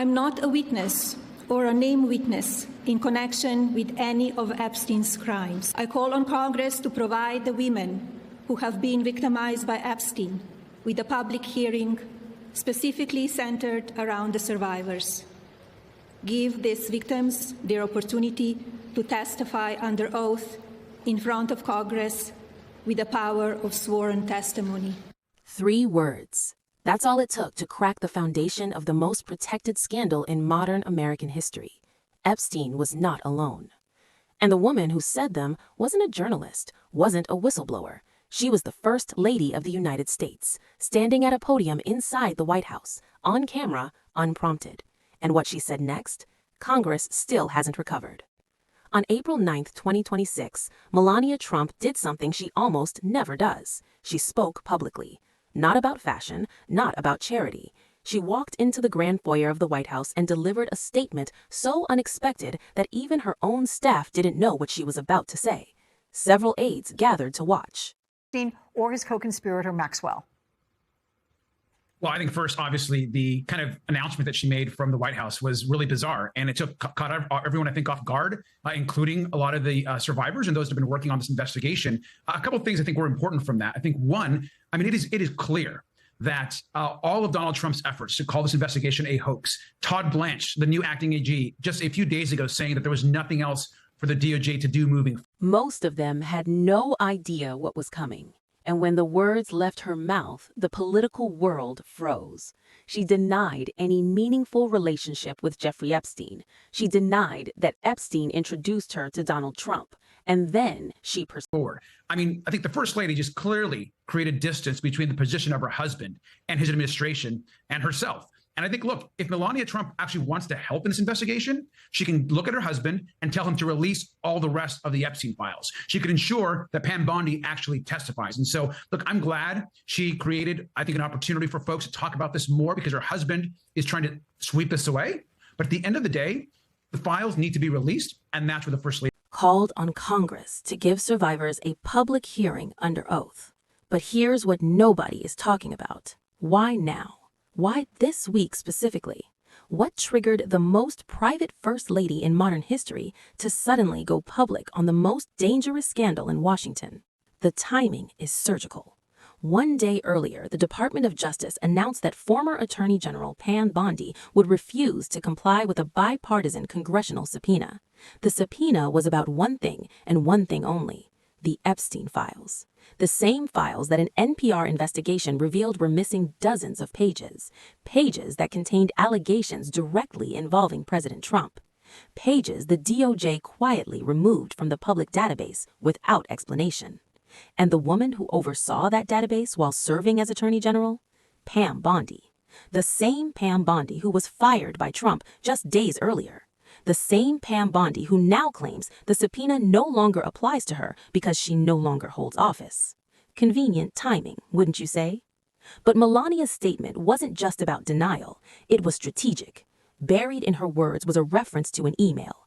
I'm not a witness or a named witness in connection with any of Epstein's crimes. I call on Congress to provide the women who have been victimized by Epstein with a public hearing specifically centered around the survivors. Give these victims their opportunity to testify under oath in front of Congress with the power of sworn testimony. 3 words. That's all it took to crack the foundation of the most protected scandal in modern American history. Epstein was not alone. And the woman who said them wasn't a journalist, wasn't a whistleblower. She was the First Lady of the United States, standing at a podium inside the White House, on camera, unprompted. And what she said next, Congress still hasn't recovered. On April 9, 2026, Melania Trump did something she almost never does. She spoke publicly. Not about fashion, not about charity. She walked into the Grand Foyer of the White House and delivered a statement so unexpected that even her own staff didn't know what she was about to say. Several aides gathered to watch. Or his co-conspirator Maxwell? Well, I think first, obviously, the kind of announcement that she made from the White House was really bizarre, and it caught everyone, I think, off guard, including a lot of the survivors and those who have been working on this investigation. A couple of things I think were important from that. I think one, I mean, it is clear that all of Donald Trump's efforts to call this investigation a hoax. Todd Blanche, the new acting AG, just a few days ago saying that there was nothing else for the DOJ to do moving forward. Most of them had no idea what was coming. And when the words left her mouth, the political world froze. She denied any meaningful relationship with Jeffrey Epstein. She denied that Epstein introduced her to Donald Trump. And then she pursued. I mean, I think the First Lady just clearly created distance between the position of her husband and his administration and herself. And I think, look, if Melania Trump actually wants to help in this investigation, she can look at her husband and tell him to release all the rest of the Epstein files. She could ensure that Pam Bondi actually testifies. And so, look, I'm glad she created, I think, an opportunity for folks to talk about this more because her husband is trying to sweep this away. But at the end of the day, the files need to be released. And that's where the First Lady called on Congress to give survivors a public hearing under oath. But here's what nobody is talking about. Why now? Why this week specifically? What triggered the most private First Lady in modern history to suddenly go public on the most dangerous scandal in Washington? The timing is surgical. One day earlier, the Department of Justice announced that former Attorney General Pam Bondi would refuse to comply with a bipartisan congressional subpoena. The subpoena was about one thing and one thing only: the Epstein files. The same files that an NPR investigation revealed were missing dozens of pages. Pages that contained allegations directly involving President Trump. Pages the DOJ quietly removed from the public database without explanation. And the woman who oversaw that database while serving as Attorney General? Pam Bondi. The same Pam Bondi who was fired by Trump just days earlier. The same Pam Bondi who now claims the subpoena no longer applies to her because she no longer holds office. Convenient timing, wouldn't you say? But Melania's statement wasn't just about denial. It was strategic. Buried in her words was a reference to an email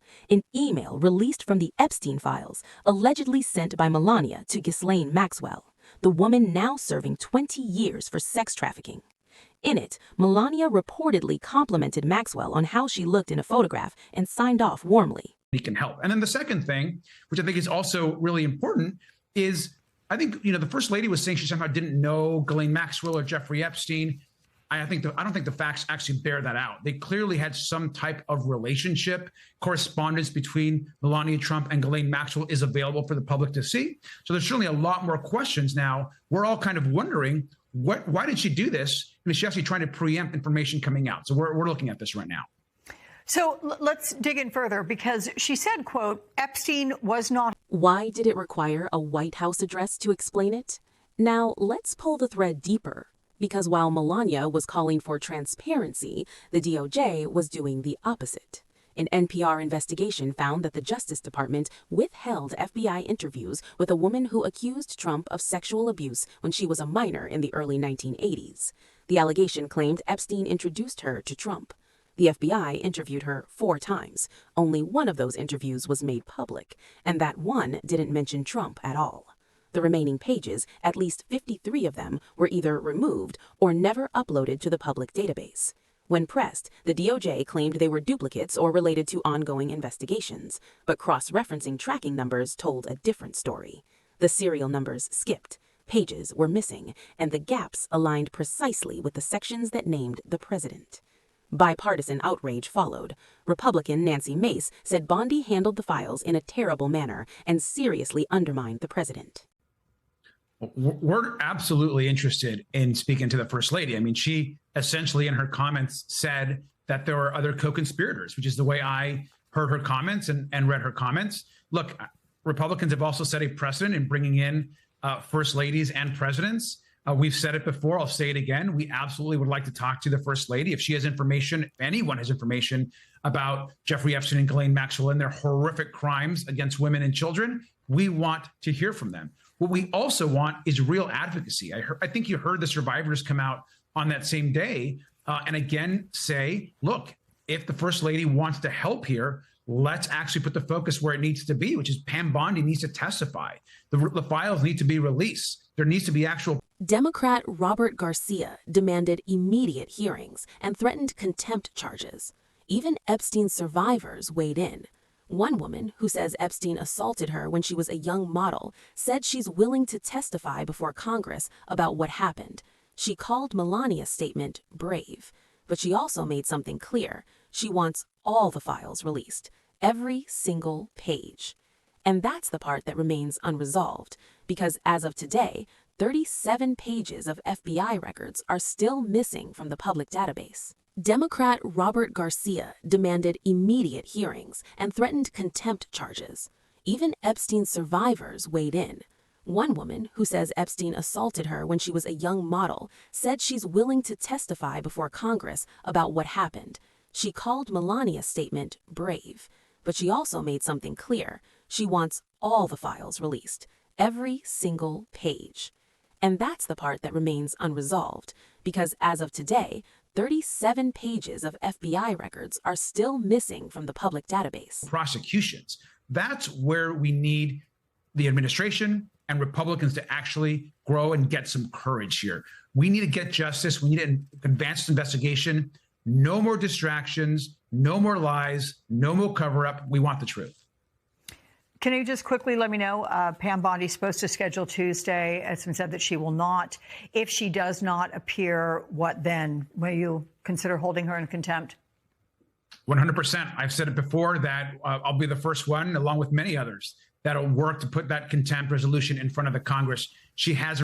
released from the Epstein files, allegedly sent by Melania to Ghislaine Maxwell, the woman now serving 20 years for sex trafficking. In it, Melania reportedly complimented Maxwell on how she looked in a photograph and signed off warmly. He can help. And then the second thing, which I think is also really important, is I think, the First Lady was saying she somehow didn't know Ghislaine Maxwell or Jeffrey Epstein. I don't think the facts actually bear that out. They clearly had some type of relationship. Correspondence between Melania Trump and Ghislaine Maxwell is available for the public to see. So there's certainly a lot more questions now. We're all kind of wondering, why did she do this? And is she actually trying to preempt information coming out? So we're looking at this right now. So let's dig in further, because she said, quote, Epstein was not. Why did it require a White House address to explain it? Now, let's pull the thread deeper. Because while Melania was calling for transparency, the DOJ was doing the opposite. An NPR investigation found that the Justice Department withheld FBI interviews with a woman who accused Trump of sexual abuse when she was a minor in the early 1980s. The allegation claimed Epstein introduced her to Trump. The FBI interviewed her 4 times. Only one of those interviews was made public, and that one didn't mention Trump at all. The remaining pages, at least 53 of them, were either removed or never uploaded to the public database. When pressed, the DOJ claimed they were duplicates or related to ongoing investigations, but cross-referencing tracking numbers told a different story. The serial numbers skipped, pages were missing, and the gaps aligned precisely with the sections that named the president. Bipartisan outrage followed. Republican Nancy Mace said Bondi handled the files in a terrible manner and seriously undermined the president. We're absolutely interested in speaking to the First Lady. I mean, she essentially in her comments said that there were other co-conspirators, which is the way I heard her comments and read her comments. Look, Republicans have also set a precedent in bringing in First Ladies and presidents. We've said it before. I'll say it again. We absolutely would like to talk to the First Lady. If she has information, if anyone has information about Jeffrey Epstein and Ghislaine Maxwell and their horrific crimes against women and children, we want to hear from them. What we also want is real advocacy. I think you heard the survivors come out on that same day and again say, look, if the First Lady wants to help here, let's actually put the focus where it needs to be, which is Pam Bondi needs to testify. The files need to be released. There needs to be actual. Democrat Robert Garcia demanded immediate hearings and threatened contempt charges. Even Epstein survivors weighed in. One woman, who says Epstein assaulted her when she was a young model, said she's willing to testify before Congress about what happened. She called Melania's statement brave, but she also made something clear. She wants all the files released, every single page. And that's the part that remains unresolved, because as of today, 37 pages of FBI records are still missing from the public database. Democrat Robert Garcia demanded immediate hearings and threatened contempt charges. Even Epstein survivors weighed in. One woman, who says Epstein assaulted her when she was a young model, said she's willing to testify before Congress about what happened. She called Melania's statement brave, but she also made something clear. She wants all the files released, every single page. And that's the part that remains unresolved, because as of today, 37 pages of FBI records are still missing from the public database. Prosecutions. That's where we need the administration and Republicans to actually grow and get some courage here. We need to get justice. We need to advance this investigation. No more distractions, no more lies, no more cover-up. We want the truth. Can you just quickly let me know, Pam Bondi is supposed to schedule Tuesday. It's been said that she will not. If she does not appear, what then? Will you consider holding her in contempt? 100%. I've said it before that I'll be the first one, along with many others, that'll work to put that contempt resolution in front of the Congress. She has